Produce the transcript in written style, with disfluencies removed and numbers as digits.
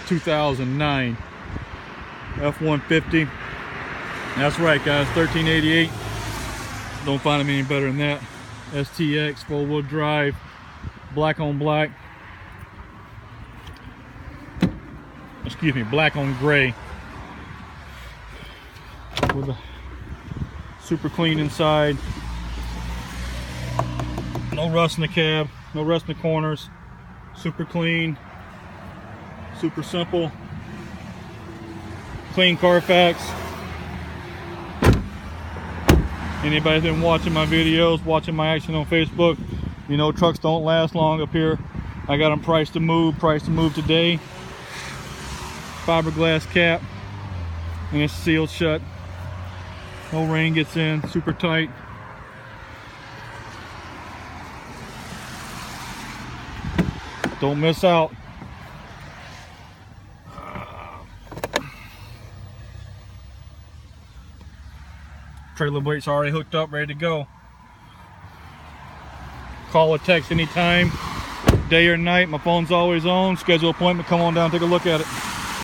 2009 F-150. That's right, guys, 1388. Don't find them any better than that. STX, 4-wheel drive, black on black. Excuse me, black on gray. With a super clean inside. No rust in the cab, no rust in the corners. Super clean, super simple. Clean Carfax. Anybody that's been watching my videos, watching my action on Facebook, you know trucks don't last long up here. I got them priced to move today. Fiberglass cap, and it's sealed shut. No rain gets in, super tight. Don't miss out. Trailer weight's already hooked up, ready to go. Call or text anytime, day or night. My phone's always on. Schedule an appointment, come on down, take a look at it.